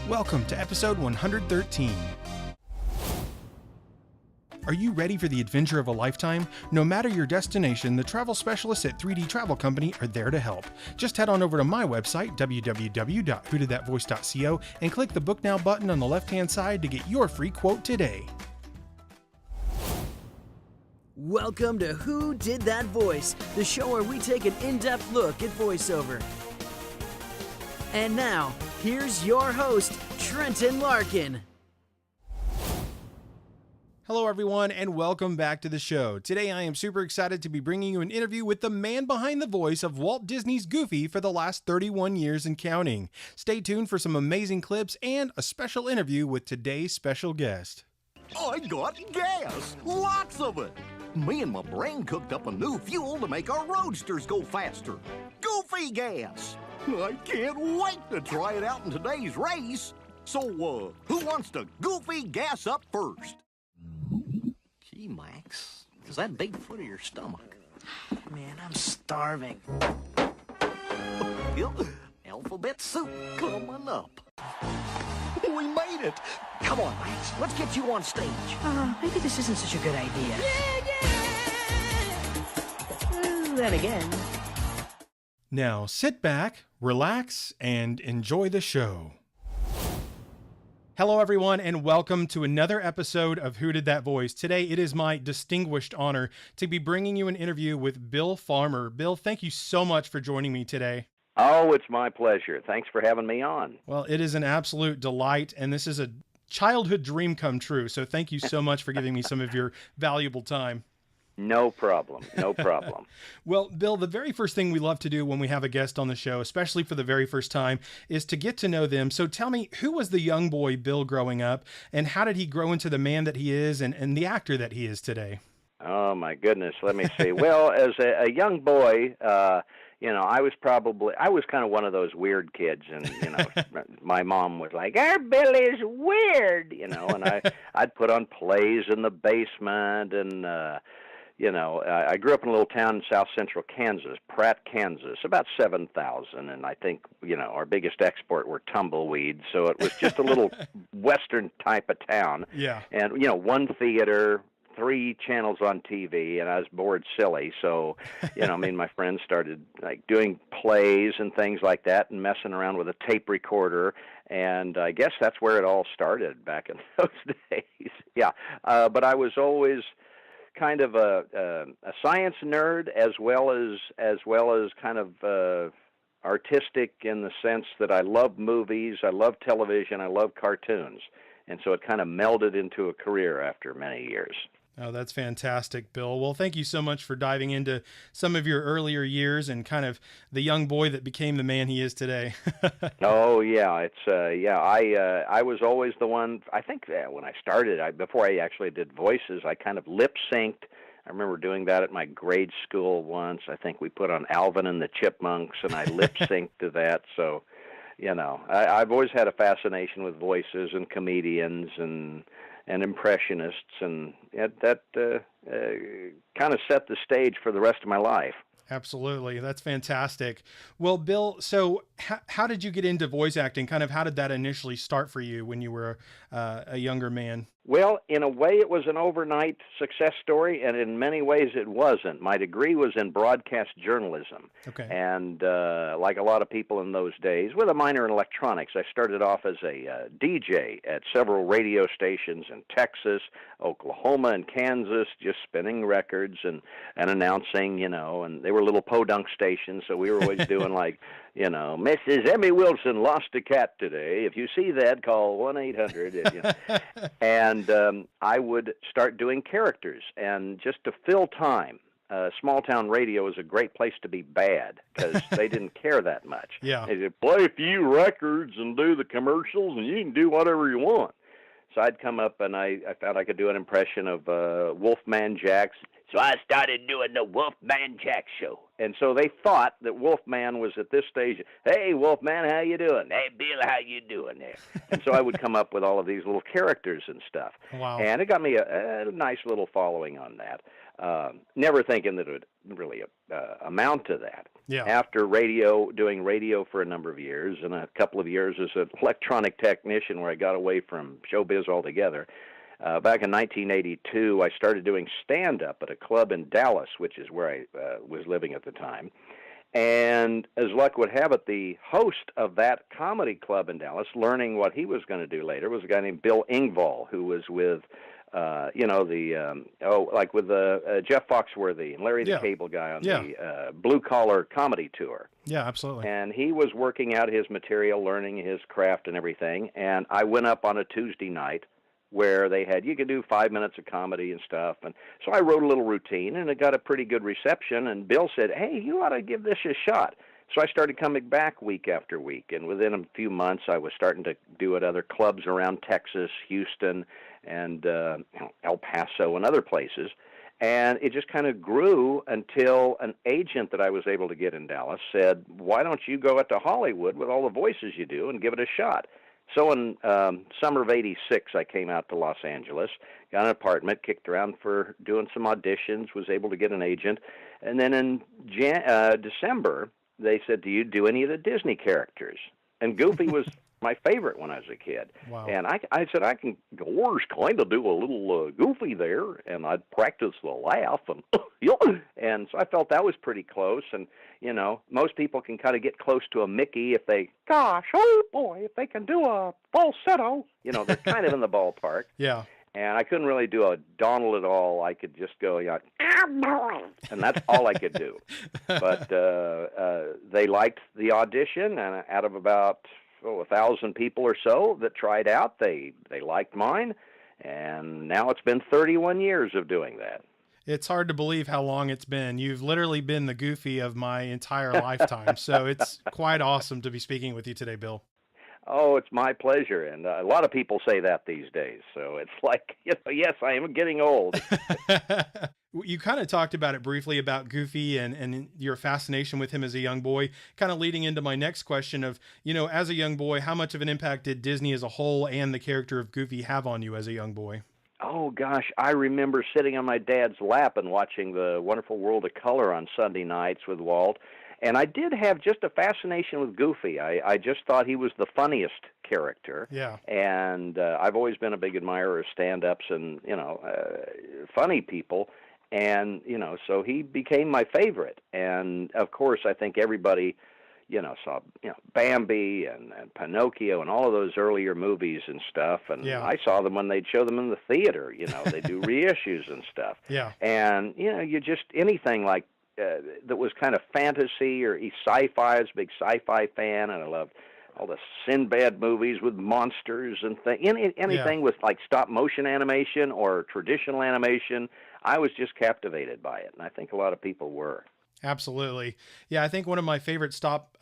Welcome to episode 113. Are you ready for the adventure of a lifetime? No matter your destination, the travel specialists at 3D Travel Company are there to help. Just head on over to my website, www.whodidthatvoice.co, and click the Book Now button on the left-hand side to get your free quote today. Welcome to Who Did That Voice, the show where we take an in-depth look at voiceover. And now, here's your host, Trenton Larkin. Hello everyone and welcome back to the show. Today I am super excited to be bringing you an interview with the man behind the voice of Walt Disney's Goofy for the last 31 years and counting. Stay tuned for some amazing clips and a special interview with today's special guest. I got gas! Lots of it! Me and my brain cooked up a new fuel to make our roadsters go faster. Goofy gas! I can't wait to try it out in today's race. So, who wants to Goofy gas up first? Gee, Max, is that big foot of your stomach? Man, I'm starving. Alphabet soup coming up. We made it! Come on, Max, let's get you on stage. Maybe this isn't such a good idea. Then again. Now sit back, relax, and enjoy the show. Hello everyone and welcome to another episode of Who Did That Voice. Today it is my distinguished honor to be bringing you an interview with Bill Farmer. Bill, thank you so much for joining me today. Oh, it's my pleasure. Thanks for having me on. Well, it is an absolute delight, and this is a childhood dream come true, so thank you so much for giving me some of your valuable time. No problem. No problem. Well, Bill, the very first thing we love to do when we have a guest on the show, especially for the very first time, is to get to know them. So tell me, who was the young boy Bill growing up, and how did he grow into the man that he is and the actor that he is today? Oh, my goodness. Let me see. Well, as a young boy, I was kind of one of those weird kids, and, my mom was like, our Billy's weird, and I'd put on plays in the basement, and, I grew up in a little town in south central Kansas, Pratt, Kansas, about 7,000, and I think, our biggest export were tumbleweeds, so it was just a little western type of town. Yeah. And, one theater, 3 channels on TV, and I was bored silly, so, me and my friends started, doing plays and things like that and messing around with a tape recorder, and I guess that's where it all started back in those days. Yeah, but I was always kind of a science nerd as well as kind of artistic in the sense that I love movies, I love television, I love cartoons, and so it kind of melded into a career after many years. Oh, that's fantastic, Bill. Well, thank you so much for diving into some of your earlier years and kind of the young boy that became the man he is today. Oh, yeah. I was always the one, I think when I started, before I actually did voices, I kind of lip-synced. I remember doing that at my grade school once. I think we put on Alvin and the Chipmunks, and I lip-synced to that. So, I've always had a fascination with voices and comedians and impressionists, and that kind of set the stage for the rest of my life. Absolutely. That's fantastic. Well, Bill, so how did you get into voice acting? Kind of how did that initially start for you when you were a younger man? Well, in a way, it was an overnight success story, and in many ways, it wasn't. My degree was in broadcast journalism. Okay. And like a lot of people in those days, with a minor in electronics, I started off as a DJ at several radio stations in Texas, Oklahoma, and Kansas, just spinning records and announcing, and they were little podunk stations, so we were always doing like, Mrs. Emmy Wilson lost a cat today. If you see that, call 1-800. And I would start doing characters, and just to fill time. Small-town radio is a great place to be bad because they didn't care that much. Yeah. They said, play a few records and do the commercials, and you can do whatever you want. So I'd come up, and I found I could do an impression of Wolfman Jack's So I started doing the Wolfman Jack show. And so they thought that Wolfman was at this stage, hey, Wolfman, how you doing? Hey, Bill, how you doing there? And so I would come up with all of these little characters and stuff. Wow. And it got me a nice little following on that. Never thinking that it would really amount to that. Yeah. After doing radio for a number of years, and a couple of years as an electronic technician where I got away from showbiz altogether, back in 1982, I started doing stand-up at a club in Dallas, which is where I was living at the time. And as luck would have it, the host of that comedy club in Dallas, learning what he was going to do later, was a guy named Bill Engvall, who was with, with Jeff Foxworthy and Larry the Cable Guy on the Blue Collar Comedy Tour. Yeah, absolutely. And he was working out his material, learning his craft and everything. And I went up on a Tuesday night where you could do 5 minutes of comedy and stuff. And so I wrote a little routine, and it got a pretty good reception. And Bill said, hey, you ought to give this a shot. So I started coming back week after week. And within a few months, I was starting to do it at other clubs around Texas, Houston, and El Paso and other places. And it just kind of grew until an agent that I was able to get in Dallas said, why don't you go out to Hollywood with all the voices you do and give it a shot? So in summer of '86, I came out to Los Angeles, got an apartment, kicked around for doing some auditions, was able to get an agent. And then in December, they said, do you do any of the Disney characters? And Goofy was my favorite when I was a kid. Wow. And I said, I can kind of do a little Goofy there, and I'd practice the laugh. And so I felt that was pretty close. And, most people can kind of get close to a Mickey if they, if they can do a falsetto. They're kind of in the ballpark. Yeah. And I couldn't really do a Donald at all. I could just go, and that's all I could do. But they liked the audition, and out of about 1,000 people or so that tried out, they liked mine, and now it's been 31 years of doing that. It's hard to believe how long it's been. You've literally been the Goofy of my entire lifetime. So it's quite awesome to be speaking with you today, Bill. Oh, it's my pleasure. And a lot of people say that these days. So it's like, yes, I am getting old. You kind of talked about it briefly about Goofy and your fascination with him as a young boy, kind of leading into my next question of, as a young boy, how much of an impact did Disney as a whole and the character of Goofy have on you as a young boy? Oh, gosh, I remember sitting on my dad's lap and watching The Wonderful World of Color on Sunday nights with Walt. And I did have just a fascination with Goofy. I just thought he was the funniest character. Yeah. And I've always been a big admirer of stand-ups and, funny people. And, so he became my favorite. And, of course, I think everybody, saw, Bambi and Pinocchio and all of those earlier movies and stuff. And yeah. I saw them when they'd show them in the theater. They do reissues and stuff. Yeah. And, you just, anything like, that was kind of fantasy or sci-fi. I was a big sci-fi fan, and I loved all the Sinbad movies with monsters and anything with like stop motion animation or traditional animation. I was just captivated by it, and I think a lot of people were. Absolutely. Yeah, I think one of my favorite stop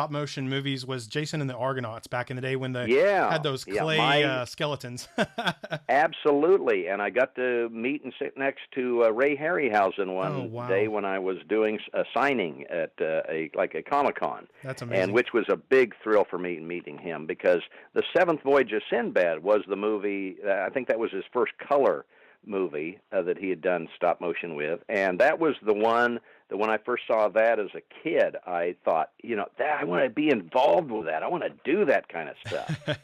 motion movies was Jason and the Argonauts back in the day when they had those clay skeletons. Absolutely. And I got to meet and sit next to Ray Harryhausen one day when I was doing a signing at a Comic-Con. That's amazing. And which was a big thrill for me meeting him, because The Seventh Voyage of Sinbad was the movie, I think that was his first color movie that he had done stop motion with. And that was the one that when I first saw that as a kid, I thought, I want to be involved with that. I want to do that kind of stuff.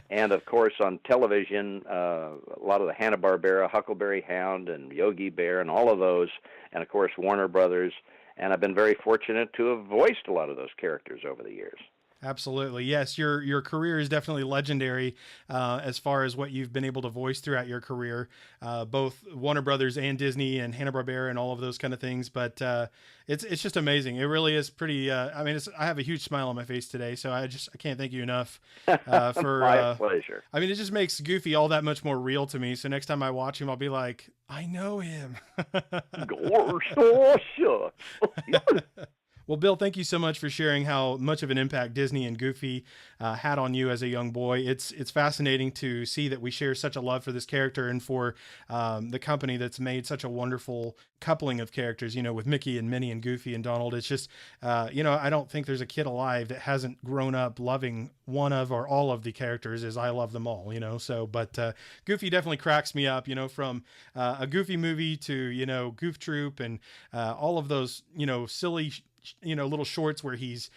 And, of course, on television, a lot of the Hanna-Barbera, Huckleberry Hound and Yogi Bear and all of those, and, of course, Warner Brothers. And I've been very fortunate to have voiced a lot of those characters over the years. Absolutely. Yes. Your career is definitely legendary as far as what you've been able to voice throughout your career, both Warner Brothers and Disney and Hanna-Barbera and all of those kind of things. But it's just amazing. It really is pretty. I have a huge smile on my face today, so I can't thank you enough for my pleasure. I mean, it just makes Goofy all that much more real to me. So next time I watch him, I'll be like, I know him. Gosh, oh, shucks. Well, Bill, thank you so much for sharing how much of an impact Disney and Goofy had on you as a young boy. It's fascinating to see that we share such a love for this character and for the company that's made such a wonderful coupling of characters, with Mickey and Minnie and Goofy and Donald. It's just, I don't think there's a kid alive that hasn't grown up loving one of or all of the characters as I love them all, but Goofy definitely cracks me up, from a Goofy movie to, Goof Troop and all of those, silly little shorts where he's,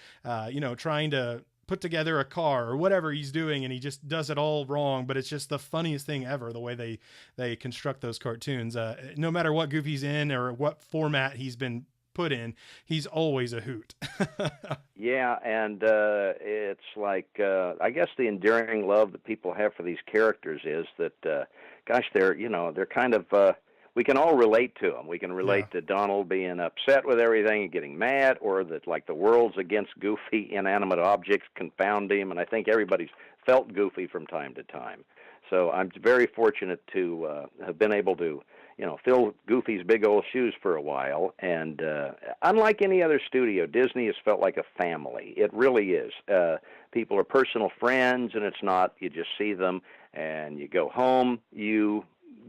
trying to put together a car or whatever he's doing, and he just does it all wrong. But it's just the funniest thing ever, the way they construct those cartoons. No matter what Goofy's in or what format he's been put in, he's always a hoot. Yeah, and it's like, I guess the enduring love that people have for these characters is that, they're kind of, we can all relate to them. We can relate to Donald being upset with everything and getting mad, or that like the world's against Goofy, inanimate objects confound him, and I think everybody's felt Goofy from time to time. So I'm very fortunate to have been able to, fill Goofy's big old shoes for a while. And unlike any other studio, Disney has felt like a family. It really is. People are personal friends, and it's not, you just see them and you go home, you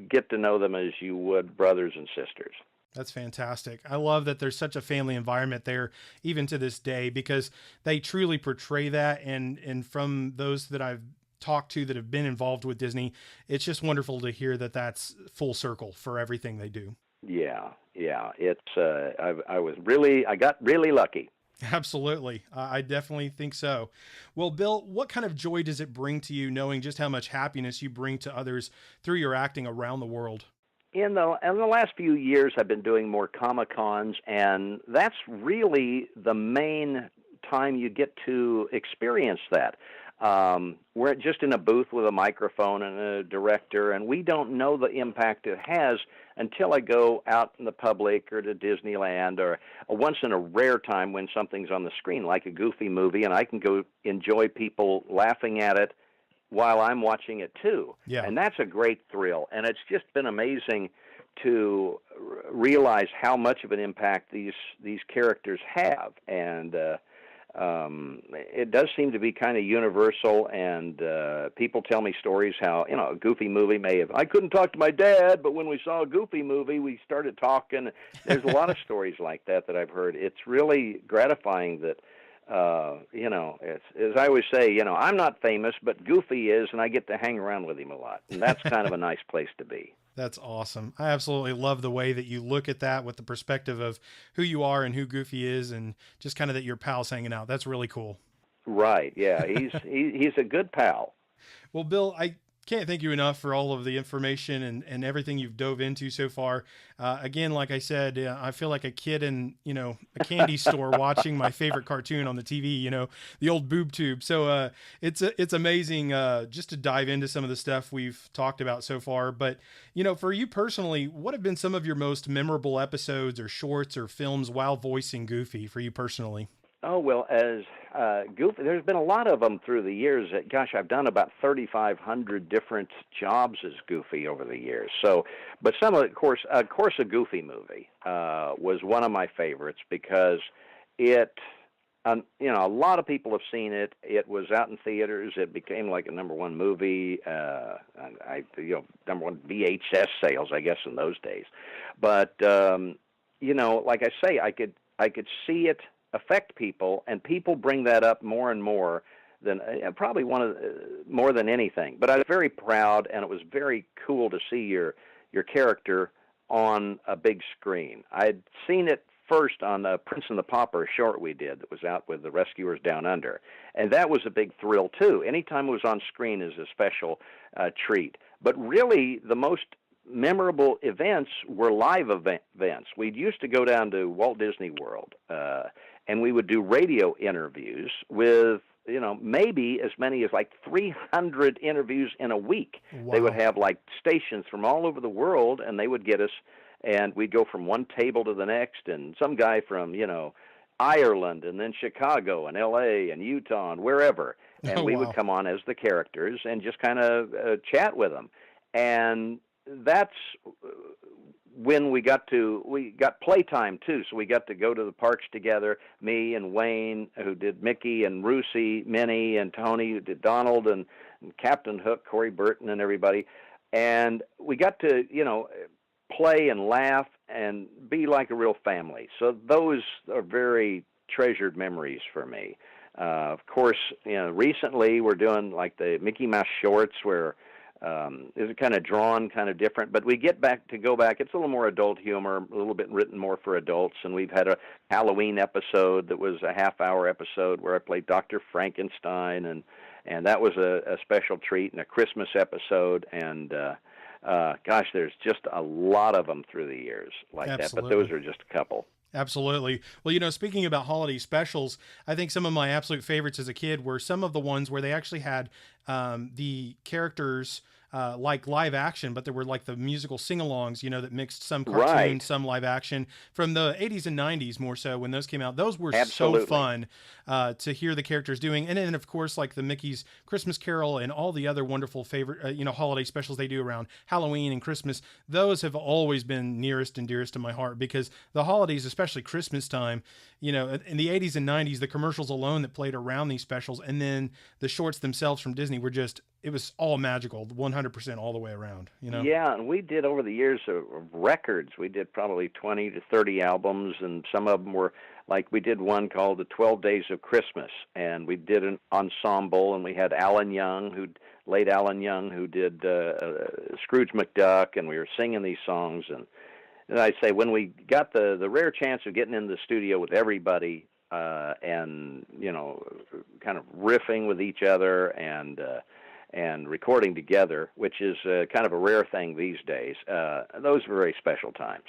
get to know them as you would brothers and sisters. That's fantastic. I love that there's such a family environment there, even to this day, because they truly portray that. And from those that I've talked to that have been involved with Disney, it's just wonderful to hear that that's full circle for everything they do. Yeah. It's I got really lucky. Absolutely. I definitely think so. Well, Bill, what kind of joy does it bring to you knowing just how much happiness you bring to others through your acting around the world? In the last few years, I've been doing more Comic-Cons, and that's really the main time you get to experience that. We're just in a booth with a microphone and a director, and we don't know the impact it has until I go out in the public or to Disneyland, or once in a rare time when something's on the screen, like a Goofy movie, and I can go enjoy people laughing at it while I'm watching it too. Yeah. And that's a great thrill. And it's just been amazing to realize how much of an impact these characters have. And it does seem to be kind of universal, and people tell me stories how, a Goofy movie I couldn't talk to my dad, but when we saw a Goofy movie, we started talking. There's a lot of stories like that I've heard. It's really gratifying that, it's, as I always say, I'm not famous, but Goofy is, and I get to hang around with him a lot. And that's kind of a nice place to be. That's awesome. I absolutely love the way that you look at that with the perspective of who you are and who Goofy is, and just kind of that your pals hanging out. That's really cool. Right. Yeah. He's a good pal. Well, Bill, I can't thank you enough for all of the information and everything you've dove into so far. Again, like I said, I feel like a kid in, a candy store watching my favorite cartoon on the TV, the old boob tube. So it's amazing just to dive into some of the stuff we've talked about so far. But, for you personally, what have been some of your most memorable episodes or shorts or films while voicing Goofy for you personally? Oh, well, as Goofy, there's been a lot of them through the years. Gosh, I've done about 3,500 different jobs as Goofy over the years. So, but some of course, a Goofy movie was one of my favorites because it, a lot of people have seen it. It was out in theaters. It became like a number one movie. Number one VHS sales, I guess, in those days. But like I say, I could see it affect people, and people bring that up more and more than probably more than anything. But I was very proud, and it was very cool to see your character on a big screen. I'd seen it first on Prince and the Pauper short we did that was out with the Rescuers Down Under, and that was a big thrill too. Anytime it was on screen is a special treat. But really, the most memorable events were live events. We used to go down to Walt Disney World, and we would do radio interviews with, maybe as many as like 300 interviews in a week. Wow. They would have like stations from all over the world, and they would get us, and we'd go from one table to the next, and some guy from, Ireland, and then Chicago, and L.A., and Utah, and wherever. And we would come on as the characters and just kind of chat with them. And that's when we got playtime too, so we got to go to the parks together. Me and Wayne, who did Mickey, and Rusey, Minnie, and Tony, who did Donald, and Captain Hook, Corey Burton, and everybody. And we got to, play and laugh and be like a real family. So those are very treasured memories for me. Of course, recently we're doing like the Mickey Mouse shorts where it's kind of drawn, kind of different, but we go back. It's a little more adult humor, a little bit written more for adults, and we've had a Halloween episode that was a half-hour episode where I played Dr. Frankenstein, and that was a special treat, and a Christmas episode, and gosh, there's just a lot of them through the years like Absolutely. that, but those are just a couple. Absolutely. Well, speaking about holiday specials, I think some of my absolute favorites as a kid were some of the ones where they actually had the characters like live action, but there were like the musical sing-alongs, that mixed some cartoon, Right. some live action from the 80s and 90s more so when those came out. Those were Absolutely. so fun to hear the characters doing. And then, of course, like the Mickey's Christmas Carol and all the other wonderful favorite, holiday specials they do around Halloween and Christmas. Those have always been nearest and dearest to my heart because the holidays, especially Christmas time, in the 80s and 90s, the commercials alone that played around these specials and then the shorts themselves from Disney were just, it was all magical, 100% all the way around, Yeah, and we did over the years of records. We did probably 20 to 30 albums, and some of them were like we did one called The 12 Days of Christmas, and we did an ensemble, and we had late Alan Young, who did Scrooge McDuck, and we were singing these songs. And I say, when we got the rare chance of getting in the studio with everybody and, kind of riffing with each other and recording together, which is kind of a rare thing these days. Those were very special times.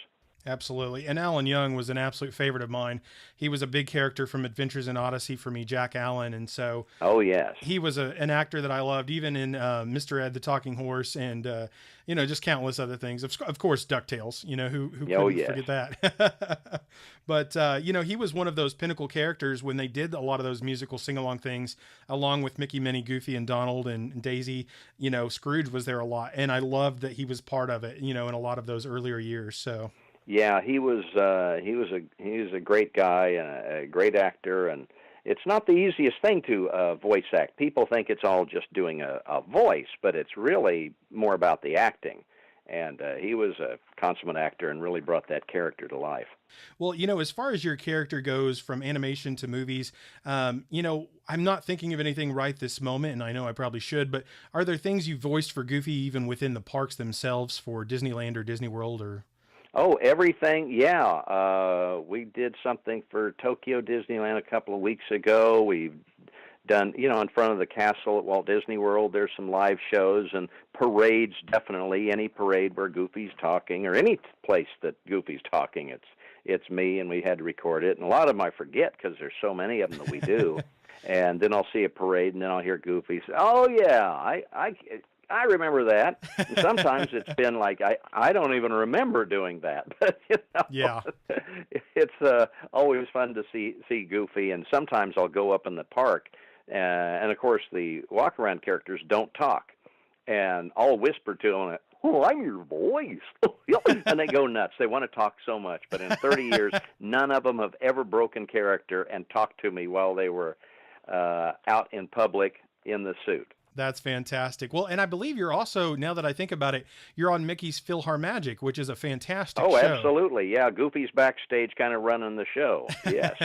Absolutely. And Alan Young was an absolute favorite of mine. He was a big character from Adventures in Odyssey for me, Jack Allen. And so Oh, yes. he was an actor that I loved, even in Mr. Ed, the Talking Horse, and, just countless other things. Of course, DuckTales, who couldn't yes. forget that. But, he was one of those pinnacle characters when they did a lot of those musical sing-along things, along with Mickey, Minnie, Goofy, and Donald and Daisy. Scrooge was there a lot. And I loved that he was part of it, in a lot of those earlier years. So... Yeah, he was a great guy and a great actor, and it's not the easiest thing to voice act. People think it's all just doing a voice, but it's really more about the acting. And he was a consummate actor and really brought that character to life. Well, as far as your character goes from animation to movies, I'm not thinking of anything right this moment, and I know I probably should, but are there things you voiced for Goofy even within the parks themselves for Disneyland or Disney World or... Oh, everything, yeah. We did something for Tokyo Disneyland a couple of weeks ago. We've done, in front of the castle at Walt Disney World, there's some live shows and parades, definitely. Any parade where Goofy's talking, or any place that Goofy's talking, it's me, and we had to record it. And a lot of them I forget because there's so many of them that we do. And then I'll see a parade, and then I'll hear Goofy say, oh, yeah, I remember that. And sometimes it's been like, I don't even remember doing that. But, Yeah. It's always fun to see Goofy. And sometimes I'll go up in the park. And, of course, the walk-around characters don't talk. And I'll whisper to them, oh, I'm your voice. And they go nuts. They want to talk so much. But in 30 years, none of them have ever broken character and talked to me while they were out in public in the suit. That's fantastic. Well, and I believe you're also, now that I think about it, you're on Mickey's PhilharMagic, which is a fantastic show. Oh, absolutely. Yeah, Goofy's backstage kind of running the show. Yes.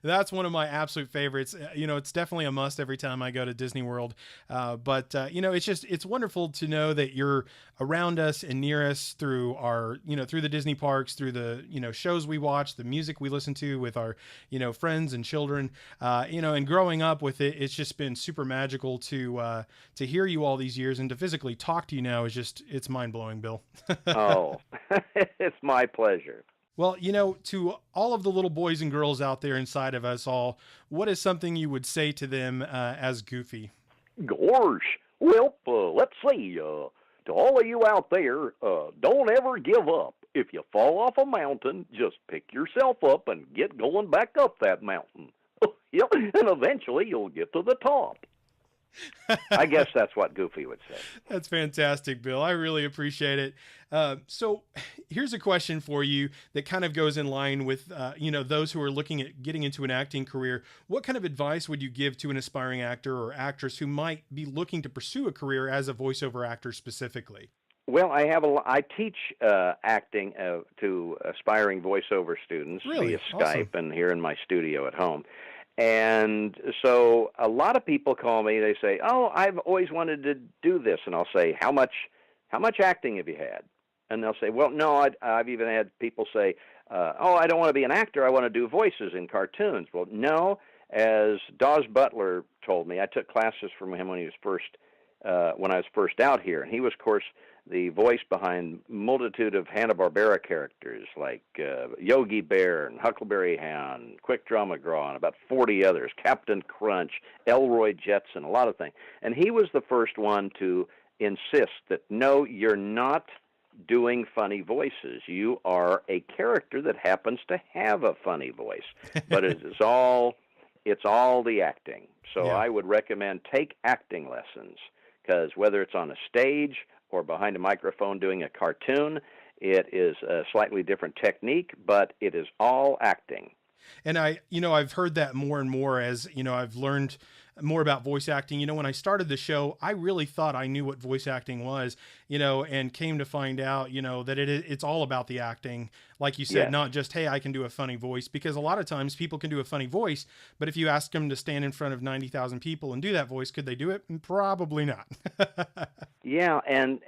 That's one of my absolute favorites. It's definitely a must every time I go to Disney World. But it's wonderful to know that you're around us and near us through our, through the Disney parks, through the, shows we watch, the music we listen to with our, friends and children, and growing up with it, it's just been super magical to hear you all these years and to physically talk to you now it's mind-blowing, Bill. Oh, it's my pleasure. Well, to all of the little boys and girls out there inside of us all, what is something you would say to them as Goofy? Gosh, well, let's see, to all of you out there, don't ever give up. If you fall off a mountain, just pick yourself up and get going back up that mountain. Yep, and eventually you'll get to the top. I guess that's what Goofy would say. That's fantastic, Bill. I really appreciate it. So here's a question for you that kind of goes in line with, those who are looking at getting into an acting career. What kind of advice would you give to an aspiring actor or actress who might be looking to pursue a career as a voiceover actor specifically? Well, I teach acting to aspiring voiceover students Really? via Awesome. Skype and here in my studio at home. And so a lot of people call me. They say, "Oh, I've always wanted to do this," and I'll say, "How much acting have you had?" And they'll say, "Well, no, I've even had people say, oh, I don't want to be an actor. I want to do voices in cartoons." Well, no, as Dawes Butler told me, I took classes from him when I was first out here, and he was, of course, the voice behind multitude of Hanna-Barbera characters like Yogi Bear and Huckleberry Hound, Quick Draw McGraw, and about 40 others, Captain Crunch, Elroy Jetson, a lot of things. And he was the first one to insist that, no, you're not doing funny voices. You are a character that happens to have a funny voice, but it's all the acting. So Yeah. I would recommend take acting lessons, because whether it's on a stage or behind a microphone doing a cartoon, it is a slightly different technique, but it is all acting. And I've heard that more and more as, I've learned more about voice acting. When I started the show, I really thought I knew what voice acting was, and came to find out, that it's all about the acting. Like you said, Yes. not just, hey, I can do a funny voice, because a lot of times people can do a funny voice, but if you ask them to stand in front of 90,000 people and do that voice, could they do it? Probably not. Yeah, and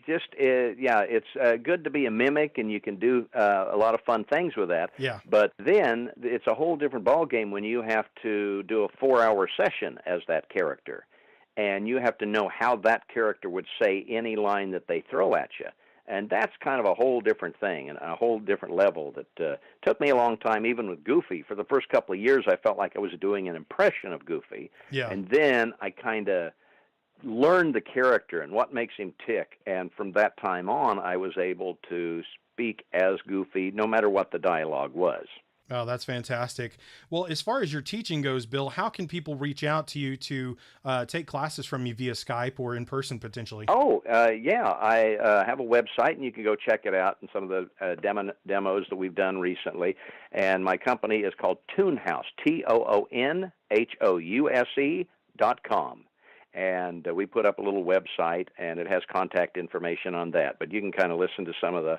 just it's good to be a mimic, and you can do a lot of fun things with that. Yeah. But then it's a whole different ballgame when you have to do a 4-hour session as that character, and you have to know how that character would say any line that they throw at you. And that's kind of a whole different thing and a whole different level that took me a long time, even with Goofy. For the first couple of years, I felt like I was doing an impression of Goofy. Yeah. And then I kind of learned the character and what makes him tick. And from that time on, I was able to speak as Goofy no matter what the dialogue was. Oh, that's fantastic. Well, as far as your teaching goes, Bill, how can people reach out to you to take classes from you via Skype or in person potentially? Oh, yeah. I have a website, and you can go check it out and some of the demos that we've done recently. And my company is called Toonhouse, TOONHOUSE.com. And we put up a little website, and it has contact information on that. But you can kind of listen to some of the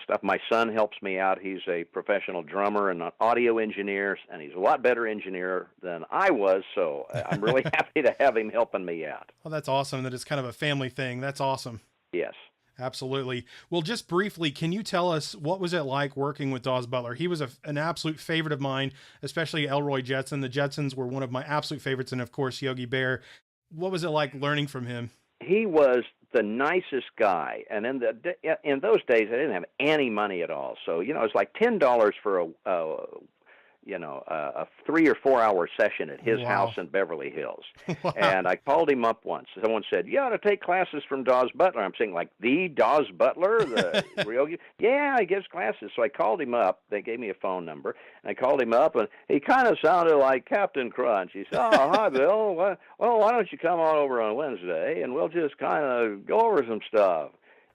stuff. My son helps me out. He's a professional drummer and an audio engineer, and he's a lot better engineer than I was, so I'm really happy to have him helping me out. Well, that's awesome that it's kind of a family thing. That's awesome. Yes. Absolutely. Well, just briefly, can you tell us what was it like working with Dawes Butler? He was an absolute favorite of mine, especially Elroy Jetson. The Jetsons were one of my absolute favorites, and of course, Yogi Bear. What was it like learning from him? He was the nicest guy, and in those days, I didn't have any money at all. So it was like $10 for a 3 or 4 hour session at his Wow. house in Beverly Hills. Wow. And I called him up once. Someone said, "You ought to take classes from Dawes Butler." I'm saying, like, the Dawes Butler, the Yogi? Yeah, he gives classes. So I called him up. They gave me a phone number. And I called him up, and he kind of sounded like Captain Crunch. He said, "Oh, hi, Bill. Well, why don't you come on over on Wednesday, and we'll just kind of go over some stuff."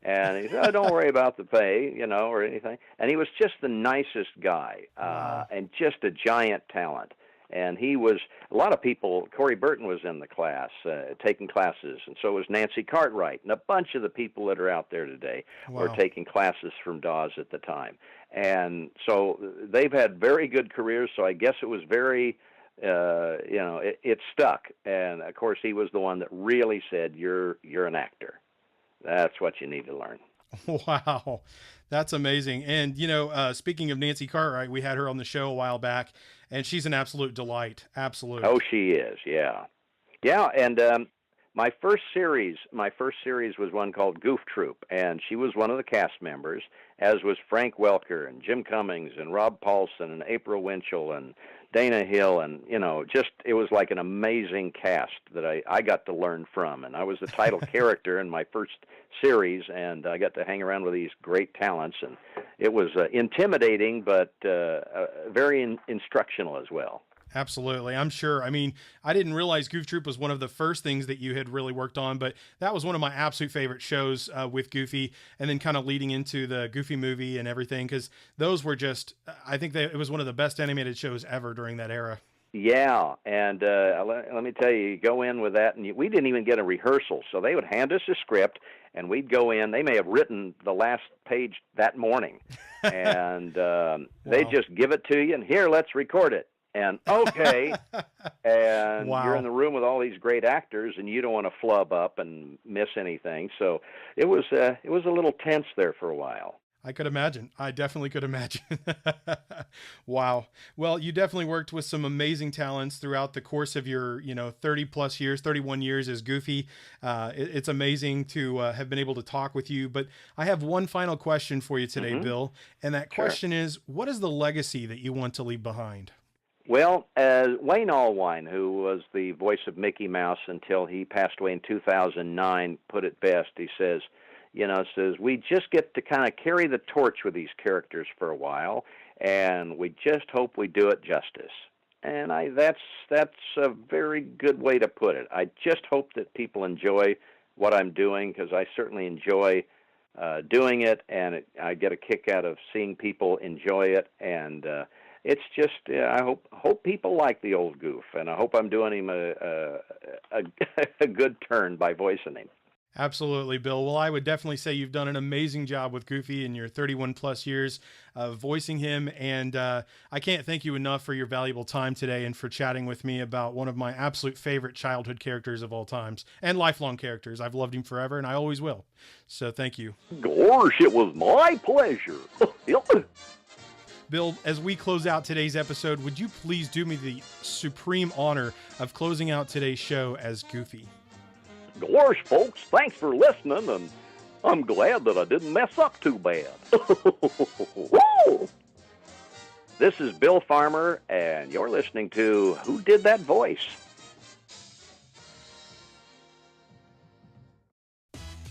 And he said, "Oh, don't worry about the pay, or anything." And he was just the nicest guy, and just a giant talent. And he was, a lot of people, Corey Burton was in the class, taking classes, and so was Nancy Cartwright, and a bunch of the people that are out there today were Wow. taking classes from Dawes at the time. And so they've had very good careers, so I guess it was very, it stuck. And, of course, he was the one that really said, you're an actor. That's what you need to learn. Wow. That's amazing. And, speaking of Nancy Cartwright, we had her on the show a while back, and she's an absolute delight. Absolute. Oh, she is. Yeah. Yeah. And, my first series was one called Goof Troop, and she was one of the cast members, as was Frank Welker and Jim Cummings and Rob Paulson and April Winchell and Dana Hill, and it was like an amazing cast that I got to learn from, and I was the title character in my first series, and I got to hang around with these great talents, and it was intimidating, but very instructional as well. Absolutely. I'm sure. I mean, I didn't realize Goof Troop was one of the first things that you had really worked on, but that was one of my absolute favorite shows with Goofy, and then kind of leading into the Goofy movie and everything, because those were just, I think that it was one of the best animated shows ever during that era. Yeah, and let me tell you, you go in with that, and we didn't even get a rehearsal. So they would hand us a script, and we'd go in. They may have written the last page that morning, and they just give it to you, and here, let's record it. And okay, and you're in the room with all these great actors, and you don't want to flub up and miss anything. So it was a little tense there for a while. I could imagine. I definitely could imagine. Wow. Well, you definitely worked with some amazing talents throughout the course of your, 30 plus years, 31 years as Goofy. It's amazing to have been able to talk with you. But I have one final question for you today, Bill. And that question is, what is the legacy that you want to leave behind? Well, Wayne Allwine, who was the voice of Mickey Mouse until he passed away in 2009, put it best. He says, we just get to kind of carry the torch with these characters for a while, and we just hope we do it justice. And that's a very good way to put it. I just hope that people enjoy what I'm doing, because I certainly enjoy doing it, and I get a kick out of seeing people enjoy it. And it's just, I hope people like the old Goof, and I hope I'm doing him a good turn by voicing him. Absolutely, Bill. Well, I would definitely say you've done an amazing job with Goofy in your 31 plus years of voicing him. And I can't thank you enough for your valuable time today and for chatting with me about one of my absolute favorite childhood characters of all times and lifelong characters. I've loved him forever, and I always will. So thank you. Gosh, it was my pleasure. Bill, as we close out today's episode, would you please do me the supreme honor of closing out today's show as Goofy? Gosh, folks, thanks for listening, and I'm glad that I didn't mess up too bad. This is Bill Farmer, and you're listening to Who Did That Voice?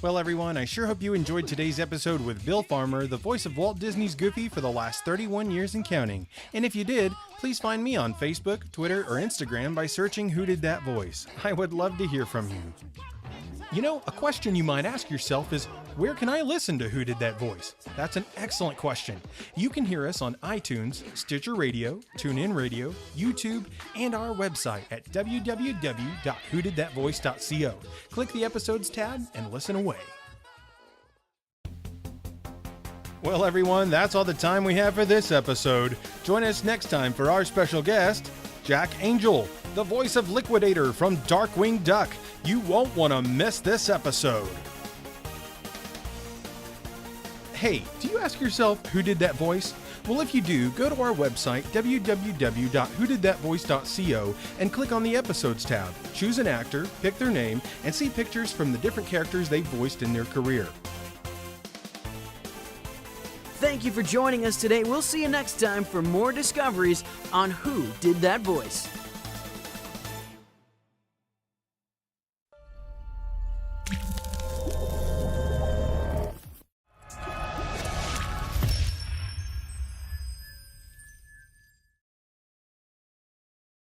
Well, everyone, I sure hope you enjoyed today's episode with Bill Farmer, the voice of Walt Disney's Goofy for the last 31 years and counting. And if you did, please find me on Facebook, Twitter, or Instagram by searching Who Did That Voice. I would love to hear from you. A question you might ask yourself is, where can I listen to Who Did That Voice? That's an excellent question. You can hear us on iTunes, Stitcher Radio, TuneIn Radio, YouTube, and our website at www.whodidthatvoice.co. Click the Episodes tab and listen away. Well, everyone, that's all the time we have for this episode. Join us next time for our special guest, Jack Angel, the voice of Liquidator from Darkwing Duck. You won't want to miss this episode. Hey, do you ask yourself who did that voice? Well, if you do, go to our website, www.whodidthatvoice.co, and click on the Episodes tab. Choose an actor, pick their name, and see pictures from the different characters they voiced in their career. Thank you for joining us today. We'll see you next time for more discoveries on Who Did That Voice.